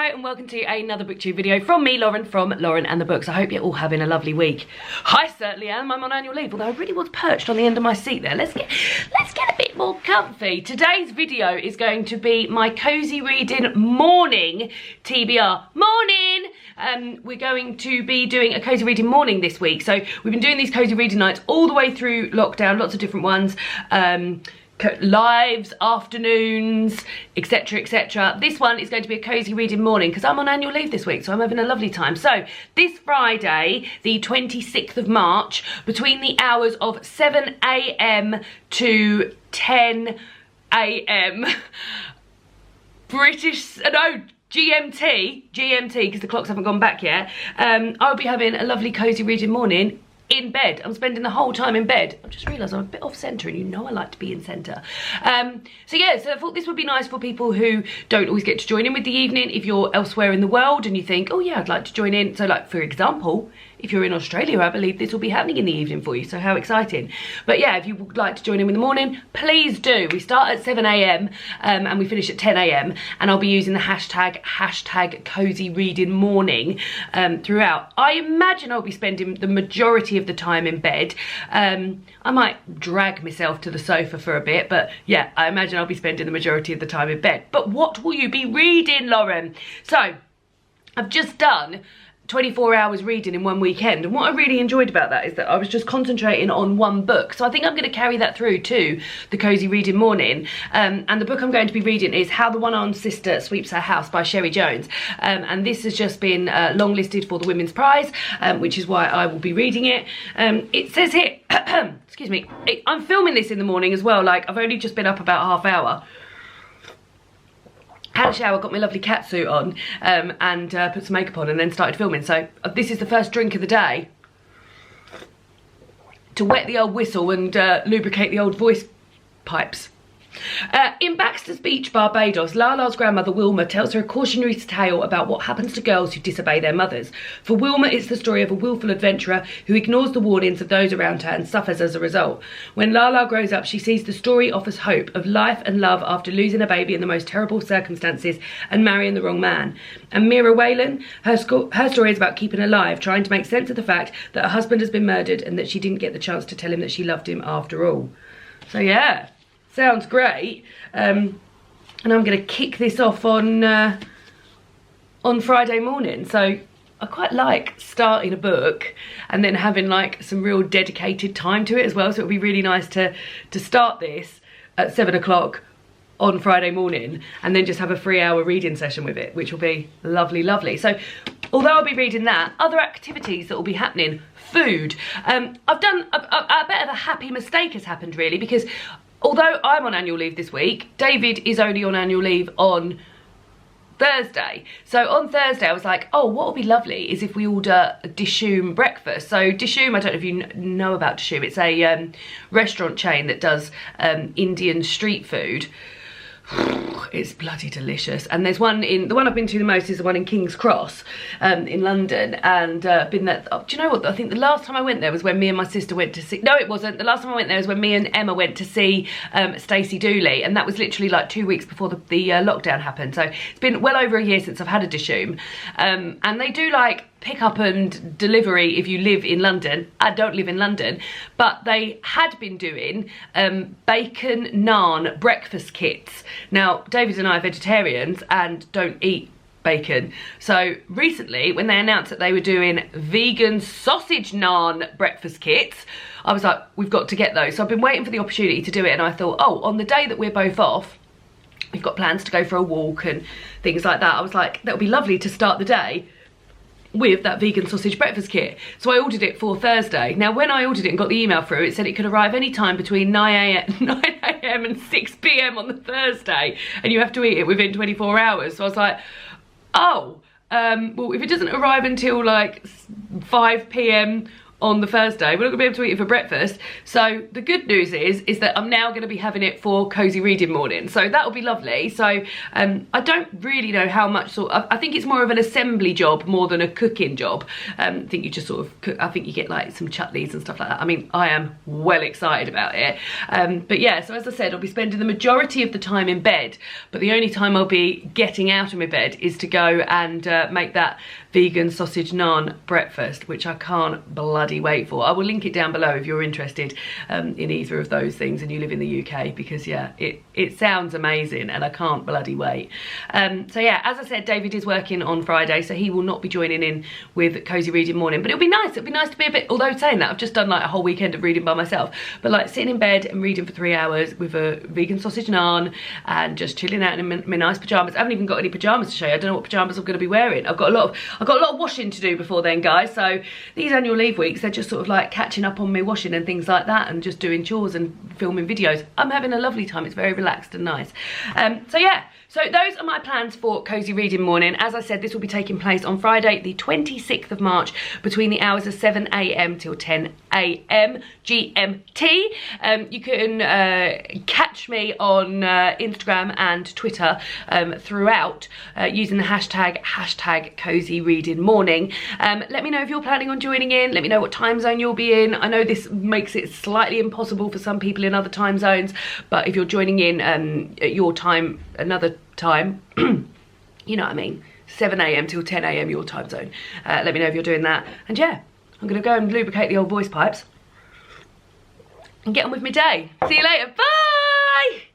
Hello and welcome to another booktube video from me, Lauren, from Lauren and the Books. I hope you're all having a lovely week. I certainly am. I'm on annual leave, although I really was perched on the end of my seat there. Let's get a bit more comfy. Today's video is going to be my Cosy Reading Morning TBR. Morning! We're going to be doing a Cosy Reading Morning this week. So we've been doing these Cosy Reading nights all the way through lockdown, lots of different ones. Lives, afternoons, etc, etc. This one is going to be a Cosy Reading Morning because I'm on annual leave this week, so I'm having a lovely time. So this Friday, the 26th of March, between the hours of 7 AM to 10 AM GMT, because the clocks haven't gone back yet, I'll be having a lovely Cosy Reading Morning in bed. I'm spending the whole time in bed. I've just realised I'm a bit off centre, and you know I like to be in centre. So yeah, so I thought this would be nice for people who don't always get to join in with the evening. If you're elsewhere in the world and you think, oh yeah, I'd like to join in. So like, for example, if you're in Australia, I believe this will be happening in the evening for you, so how exciting. But yeah, if you would like to join in the morning, please do. We start at 7 AM and we finish at 10 AM, and I'll be using the hashtag Cosy Reading Morning throughout. I imagine I'll be spending the majority of the time in bed. I might drag myself to the sofa for a bit, but yeah, I imagine I'll be spending the majority of the time in bed. But what will you be reading, Lauren? So, I've just done 24 hours reading in one weekend, and what I really enjoyed about that is that I was just concentrating on one book. So I think I'm going to carry that through to the Cosy Reading Morning, and the book I'm going to be reading is How the One-Armed Sister Sweeps Her House by Sherry Jones, and this has just been longlisted for the Women's Prize, which is why I will be reading it. It says here excuse me, I'm filming this in the morning as well. Like, I've only just been up about half hour. Had a shower, got my lovely cat suit on, and put some makeup on, and then started filming. So this is the first drink of the day to wet the old whistle and lubricate the old voice pipes. In Baxter's Beach, Barbados, Lala's grandmother Wilma tells her a cautionary tale about what happens to girls who disobey their mothers. For Wilma, it's the story of a willful adventurer who ignores the warnings of those around her and suffers as a result. When Lala grows up, she sees the story offers hope of life and love after losing a baby in the most terrible circumstances and marrying the wrong man. And Mira Whalen, her story is about keeping alive, trying to make sense of the fact that her husband has been murdered and that she didn't get the chance to tell him that she loved him after all. So yeah. Sounds great, and I'm going to kick this off on Friday morning. So I quite like starting a book and then having like some real dedicated time to it as well. So it'll be really nice to start this at 7 o'clock on Friday morning and then just have a 3-hour reading session with it, which will be lovely, lovely. So although I'll be reading that, other activities that will be happening, food. I've done a bit of a happy mistake has happened really, because although I'm on annual leave this week, David is only on annual leave on Thursday. So on Thursday I was like, oh, what would be lovely is if we order a Dishoom breakfast. So Dishoom, I don't know if you know about Dishoom, it's a restaurant chain that does Indian street food. It's bloody delicious. And there's one the one I've been to the most is the one in King's Cross in London, and been there. Oh, do you know what, I think the last time I went there was when me and my sister went to see, no it wasn't, the last time I went there was when me and Emma went to see Stacey Dooley, and that was literally like 2 weeks before the lockdown happened. So it's been well over a year since I've had a Dishoom, and they do like pick up and delivery if you live in London. I don't live in London, but they had been doing bacon naan breakfast kits. Now David and I are vegetarians and don't eat bacon, so recently when they announced that they were doing vegan sausage naan breakfast kits, I was like, we've got to get those. So I've been waiting for the opportunity to do it, and I thought, oh, on the day that we're both off, we've got plans to go for a walk and things like that. I was like, that would be lovely to start the day with that vegan sausage breakfast kit. So I ordered it for Thursday. Now when I ordered it and got the email through, it said it could arrive any time between 9 AM and 6 PM on the Thursday, and you have to eat it within 24 hours. So I was like, oh, well, if it doesn't arrive until like 5 PM on the Thursday. We're not gonna be able to eat it for breakfast. So the good news is that I'm now gonna be having it for Cosy Reading Morning. So that'll be lovely. So I don't really know how much I think it's more of an assembly job more than a cooking job. I think you just sort of cook, I think you get like some chutneys and stuff like that. I mean, I am well excited about it. But yeah, so as I said, I'll be spending the majority of the time in bed, but the only time I'll be getting out of my bed is to go and make that vegan sausage naan breakfast, which I can't bloody wait for. I will link it down below if you're interested in either of those things and you live in the UK, because yeah, it sounds amazing and I can't bloody wait. So yeah, as I said, David is working on Friday, so he will not be joining in with Cosy Reading Morning, but it'll be nice. It'll be nice to be a bit, although saying that, I've just done like a whole weekend of reading by myself, but like sitting in bed and reading for 3 hours with a vegan sausage naan and just chilling out in my nice pajamas. I haven't even got any pajamas to show you. I don't know what pajamas I'm going to be wearing. I've got a lot of washing to do before then, guys. So these annual leave weeks, they're just sort of like catching up on me washing and things like that, and just doing chores and filming videos. I'm having a lovely time. It's very relaxed and nice. So yeah, so those are my plans for Cosy Reading Morning. As I said, this will be taking place on Friday the 26th of March between the hours of 7 AM till 10 AM GMT. You can catch me on Instagram and Twitter throughout using the hashtag Cosy Reading Morning. Let me know if you're planning on joining in. Let me know what time zone you'll be in. I know this makes it slightly impossible for some people in other time zones, but if you're joining in at your time, another time, you know what I mean, 7 AM till 10 AM your time zone. Let me know if you're doing that. And yeah, I'm gonna go and lubricate the old voice pipes and get on with my day. See you later, bye!